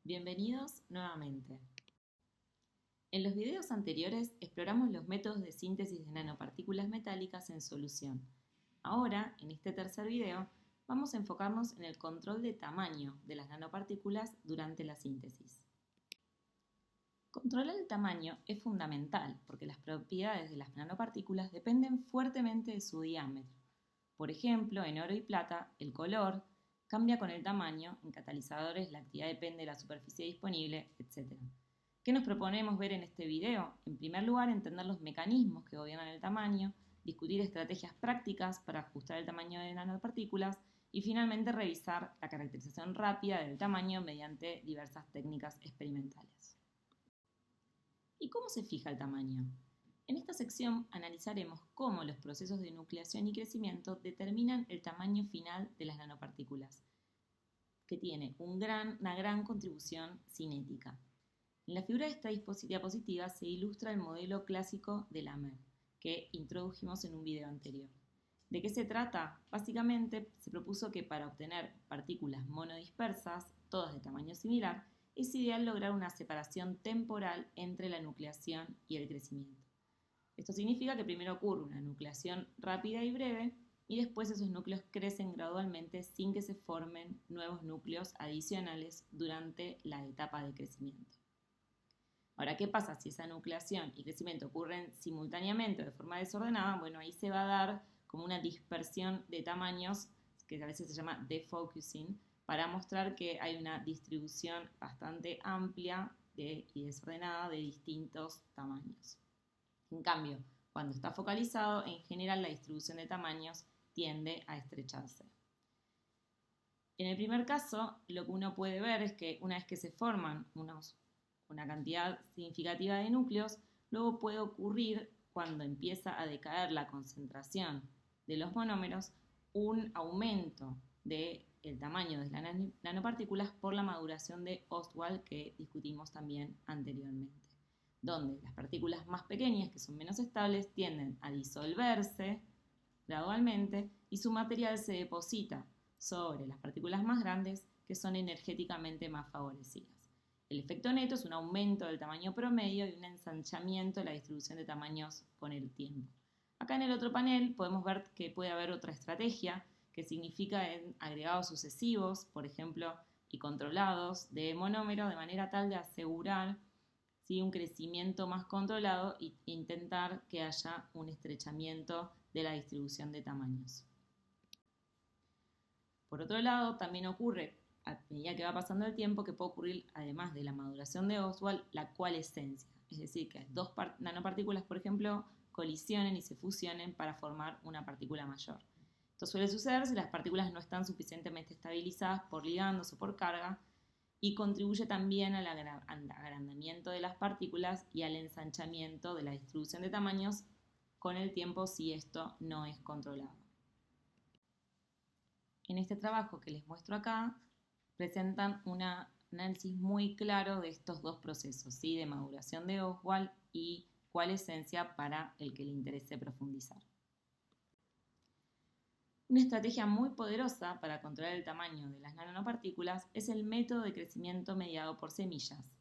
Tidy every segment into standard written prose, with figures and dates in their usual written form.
Bienvenidos nuevamente. En los videos anteriores exploramos los métodos de síntesis de nanopartículas metálicas en solución. Ahora, en este tercer video, vamos a enfocarnos en el control de tamaño de las nanopartículas durante la síntesis. Controlar el tamaño es fundamental porque las propiedades de las nanopartículas dependen fuertemente de su diámetro. Por ejemplo, en oro y plata, el color cambia con el tamaño, en catalizadores la actividad depende de la superficie disponible, etc. ¿Qué nos proponemos ver en este video? En primer lugar, entender los mecanismos que gobiernan el tamaño, discutir estrategias prácticas para ajustar el tamaño de nanopartículas y finalmente revisar la caracterización rápida del tamaño mediante diversas técnicas experimentales. ¿Y cómo se fija el tamaño? En esta sección analizaremos cómo los procesos de nucleación y crecimiento determinan el tamaño final de las nanopartículas, que tiene una gran contribución cinética. En la figura de esta diapositiva se ilustra el modelo clásico de Lamer, que introdujimos en un video anterior. ¿De qué se trata? Básicamente se propuso que para obtener partículas monodispersas, todas de tamaño similar, es ideal lograr una separación temporal entre la nucleación y el crecimiento. Esto significa que primero ocurre una nucleación rápida y breve y después esos núcleos crecen gradualmente sin que se formen nuevos núcleos adicionales durante la etapa de crecimiento. Ahora, ¿qué pasa si esa nucleación y crecimiento ocurren simultáneamente o de forma desordenada? Bueno, ahí se va a dar como una dispersión de tamaños, que a veces se llama defocusing, para mostrar que hay una distribución bastante amplia y desordenada de distintos tamaños. En cambio, cuando está focalizado, en general la distribución de tamaños tiende a estrecharse. En el primer caso, lo que uno puede ver es que una vez que se forman una cantidad significativa de núcleos, luego puede ocurrir, cuando empieza a decaer la concentración de los monómeros, un aumento del tamaño de las nanopartículas por la maduración de Ostwald que discutimos también anteriormente, donde las partículas más pequeñas, que son menos estables, tienden a disolverse gradualmente y su material se deposita sobre las partículas más grandes, que son energéticamente más favorecidas. El efecto neto es un aumento del tamaño promedio y un ensanchamiento de la distribución de tamaños con el tiempo. Acá en el otro panel podemos ver que puede haber otra estrategia que significa en agregados sucesivos, por ejemplo, y controlados de monómero, de manera tal de asegurar un crecimiento más controlado e intentar que haya un estrechamiento de la distribución de tamaños. Por otro lado, también ocurre, a medida que va pasando el tiempo, que puede ocurrir, además de la maduración de Ostwald, la coalescencia. Es decir, que dos nanopartículas, por ejemplo, colisionen y se fusionen para formar una partícula mayor. Esto suele suceder si las partículas no están suficientemente estabilizadas por ligandos o por carga, y contribuye también al agrandamiento de las partículas y al ensanchamiento de la distribución de tamaños con el tiempo si esto no es controlado. En este trabajo que les muestro acá, presentan un análisis muy claro de estos dos procesos, ¿sí? De maduración de Ostwald y coalescencia para el que le interese profundizar. Una estrategia muy poderosa para controlar el tamaño de las nanopartículas es el método de crecimiento mediado por semillas.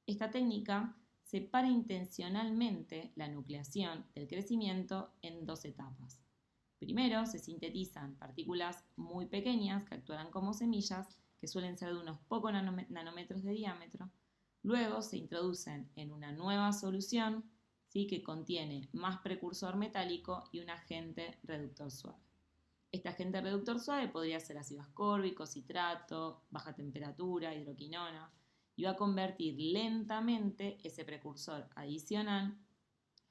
Esta técnica separa intencionalmente la nucleación del crecimiento en dos etapas. Primero se sintetizan partículas muy pequeñas que actuarán como semillas, que suelen ser de unos pocos nanómetros de diámetro. Luego se introducen en una nueva solución, ¿sí?, que contiene más precursor metálico y un agente reductor suave. Este agente reductor suave podría ser ácido ascórbico, citrato, baja temperatura, hidroquinona, y va a convertir lentamente ese precursor adicional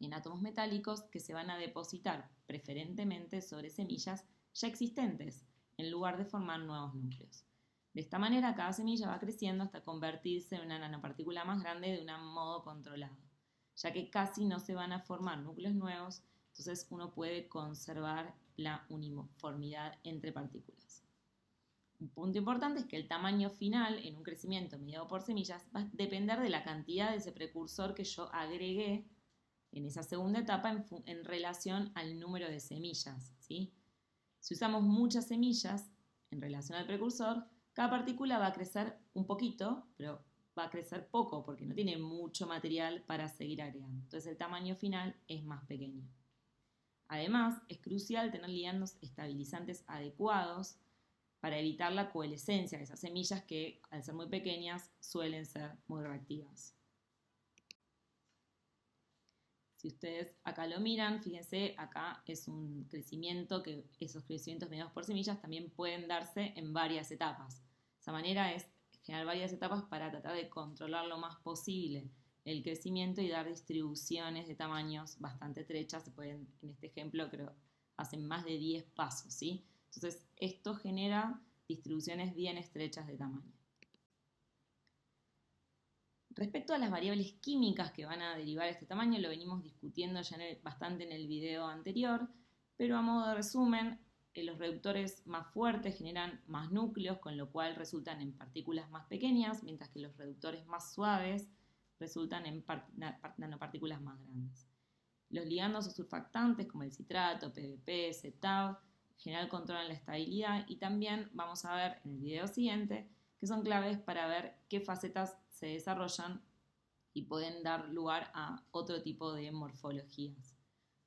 en átomos metálicos que se van a depositar preferentemente sobre semillas ya existentes, en lugar de formar nuevos núcleos. De esta manera, cada semilla va creciendo hasta convertirse en una nanopartícula más grande de un modo controlado, ya que casi no se van a formar núcleos nuevos, entonces uno puede conservar la uniformidad entre partículas. Un punto importante es que el tamaño final en un crecimiento mediado por semillas va a depender de la cantidad de ese precursor que yo agregué en esa segunda etapa en relación al número de semillas, ¿sí? Si usamos muchas semillas en relación al precursor, cada partícula va a crecer un poquito, pero va a crecer poco porque no tiene mucho material para seguir agregando. Entonces el tamaño final es más pequeño. Además, es crucial tener ligandos estabilizantes adecuados para evitar la coalescencia de esas semillas que, al ser muy pequeñas, suelen ser muy reactivas. Si ustedes acá lo miran, fíjense, acá es un crecimiento que esos crecimientos mediados por semillas también pueden darse en varias etapas. Esa manera es generar varias etapas para tratar de controlar lo más posible el crecimiento y dar distribuciones de tamaños bastante estrechas. Se pueden, en este ejemplo, creo, hacen más de 10 pasos, ¿sí? Entonces, esto genera distribuciones bien estrechas de tamaño. Respecto a las variables químicas que van a derivar este tamaño, lo venimos discutiendo ya bastante en el video anterior, pero a modo de resumen, los reductores más fuertes generan más núcleos, con lo cual resultan en partículas más pequeñas, mientras que los reductores más suaves resultan en nanopartículas más grandes. Los ligandos o surfactantes como el citrato, PVP, CETAV, en general controlan la estabilidad y también vamos a ver en el video siguiente que son claves para ver qué facetas se desarrollan y pueden dar lugar a otro tipo de morfologías.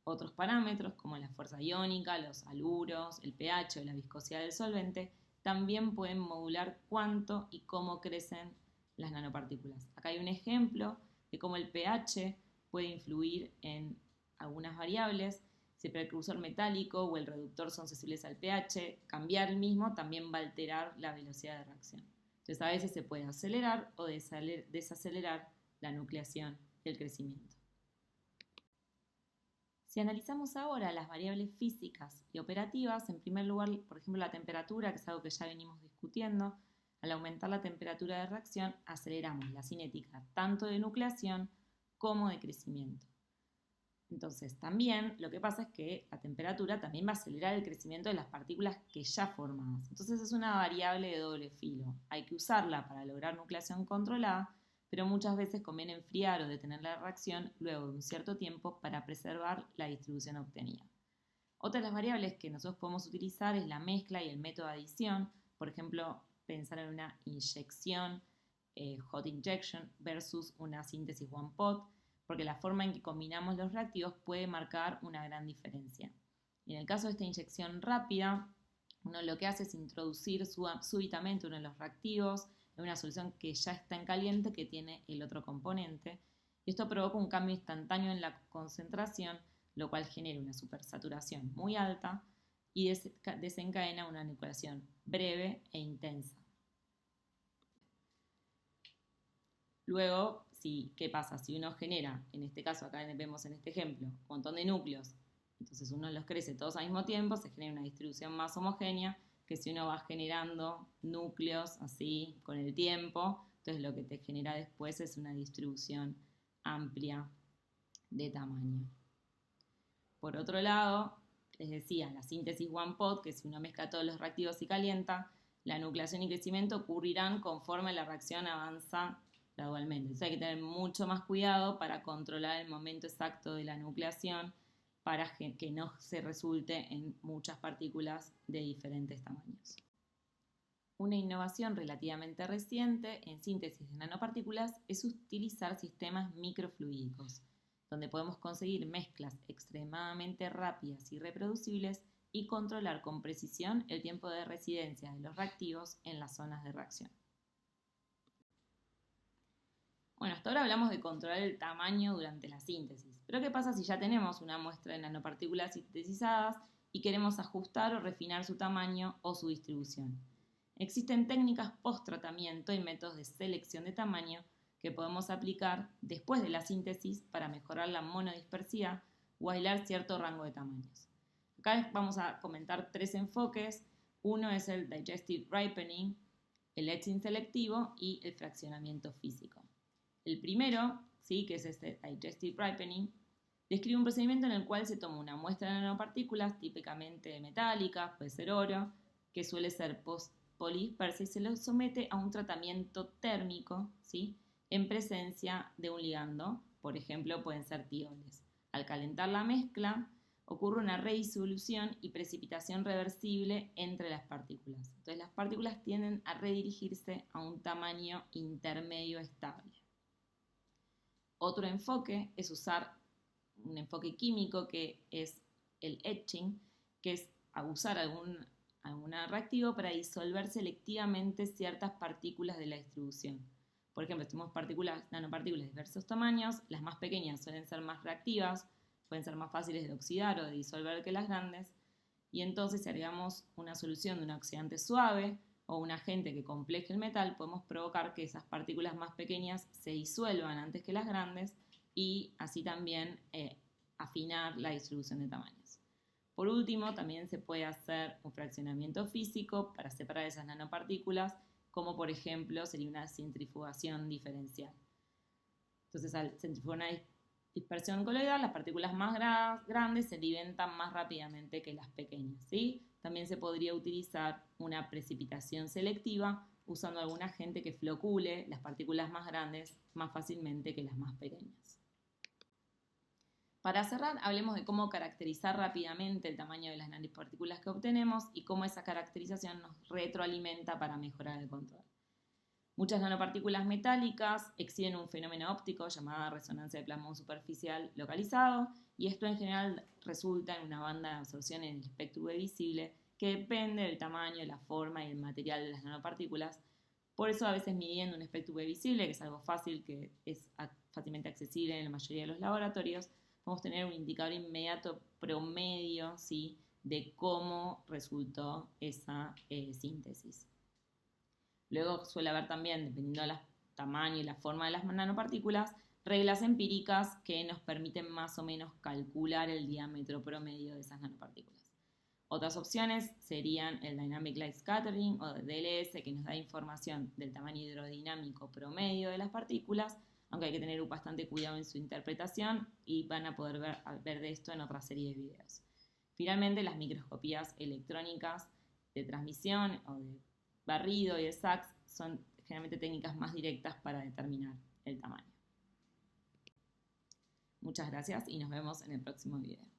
Otros parámetros como la fuerza iónica, los haluros, el pH o la viscosidad del solvente también pueden modular cuánto y cómo crecen las nanopartículas. Acá hay un ejemplo de cómo el pH puede influir en algunas variables. Si el precursor metálico o el reductor son sensibles al pH, cambiar el mismo también va a alterar la velocidad de reacción. Entonces a veces se puede acelerar o desacelerar la nucleación y el crecimiento. Si analizamos ahora las variables físicas y operativas, en primer lugar, por ejemplo, la temperatura, que es algo que ya venimos discutiendo, al aumentar la temperatura de reacción, aceleramos la cinética tanto de nucleación como de crecimiento. Entonces, también lo que pasa es que la temperatura también va a acelerar el crecimiento de las partículas que ya formadas. Entonces, es una variable de doble filo. Hay que usarla para lograr nucleación controlada, pero muchas veces conviene enfriar o detener la reacción luego de un cierto tiempo para preservar la distribución obtenida. Otra de las variables que nosotros podemos utilizar es la mezcla y el método de adición. Por ejemplo, pensar en una inyección, hot injection, versus una síntesis one pot, porque la forma en que combinamos los reactivos puede marcar una gran diferencia. Y en el caso de esta inyección rápida, uno lo que hace es introducir súbitamente uno de los reactivos en una solución que ya está en caliente que tiene el otro componente. Y esto provoca un cambio instantáneo en la concentración, lo cual genera una supersaturación muy alta y desencadena una nucleación breve e intensa. Luego, ¿qué pasa? Si uno genera, en este caso acá vemos en este ejemplo, un montón de núcleos, entonces uno los crece todos al mismo tiempo, se genera una distribución más homogénea que si uno va generando núcleos así con el tiempo, entonces lo que te genera después es una distribución amplia de tamaño. Por otro lado, les decía, la síntesis one pot, que si uno mezcla todos los reactivos y calienta, la nucleación y crecimiento ocurrirán conforme la reacción avanza gradualmente. Entonces hay que tener mucho más cuidado para controlar el momento exacto de la nucleación para que no se resulte en muchas partículas de diferentes tamaños. Una innovación relativamente reciente en síntesis de nanopartículas es utilizar sistemas microfluídicos, donde podemos conseguir mezclas extremadamente rápidas y reproducibles y controlar con precisión el tiempo de residencia de los reactivos en las zonas de reacción. Bueno, hasta ahora hablamos de controlar el tamaño durante la síntesis, pero ¿qué pasa si ya tenemos una muestra de nanopartículas sintetizadas y queremos ajustar o refinar su tamaño o su distribución? Existen técnicas post-tratamiento y métodos de selección de tamaño que podemos aplicar después de la síntesis para mejorar la monodispersidad o aislar cierto rango de tamaños. Acá vamos a comentar 3 enfoques. Uno es el digestive ripening, el etching selectivo y el fraccionamiento físico. El primero, ¿sí?, que es este digestive ripening, describe un procedimiento en el cual se toma una muestra de nanopartículas típicamente metálicas, puede ser oro, que suele ser polidispersa y se lo somete a un tratamiento térmico, ¿sí?, en presencia de un ligando, por ejemplo pueden ser tioles. Al calentar la mezcla, ocurre una redisolución y precipitación reversible entre las partículas. Entonces las partículas tienden a redirigirse a un tamaño intermedio estable. Otro enfoque es usar un enfoque químico que es el etching, que es usar algún reactivo para disolver selectivamente ciertas partículas de la distribución. Por ejemplo, tenemos nanopartículas de diversos tamaños, las más pequeñas suelen ser más reactivas, pueden ser más fáciles de oxidar o de disolver que las grandes, y entonces si agregamos una solución de un oxidante suave o un agente que compleje el metal, podemos provocar que esas partículas más pequeñas se disuelvan antes que las grandes y así también afinar la distribución de tamaños. Por último, también se puede hacer un fraccionamiento físico para separar esas nanopartículas, como por ejemplo sería una centrifugación diferencial. Entonces, al centrifugar una dispersión coloidal, las partículas más grandes se sedimentan más rápidamente que las pequeñas, ¿sí? También se podría utilizar una precipitación selectiva usando algún agente que flocule las partículas más grandes más fácilmente que las más pequeñas. Para cerrar, hablemos de cómo caracterizar rápidamente el tamaño de las nanopartículas que obtenemos y cómo esa caracterización nos retroalimenta para mejorar el control. Muchas nanopartículas metálicas exhiben un fenómeno óptico llamado resonancia de plasmón superficial localizado, y esto en general resulta en una banda de absorción en el espectro UV visible que depende del tamaño, la forma y el material de las nanopartículas. Por eso a veces midiendo un espectro UV visible, que es algo fácil, que es fácilmente accesible en la mayoría de los laboratorios, podemos tener un indicador inmediato promedio, ¿sí?, de cómo resultó esa síntesis. Luego suele haber también, dependiendo del tamaño y la forma de las nanopartículas, reglas empíricas que nos permiten más o menos calcular el diámetro promedio de esas nanopartículas. Otras opciones serían el Dynamic Light Scattering o DLS, que nos da información del tamaño hidrodinámico promedio de las partículas, aunque hay que tener bastante cuidado en su interpretación y van a poder ver de esto en otra serie de videos. Finalmente, las microscopías electrónicas de transmisión o de barrido y de SAX son generalmente técnicas más directas para determinar el tamaño. Muchas gracias y nos vemos en el próximo video.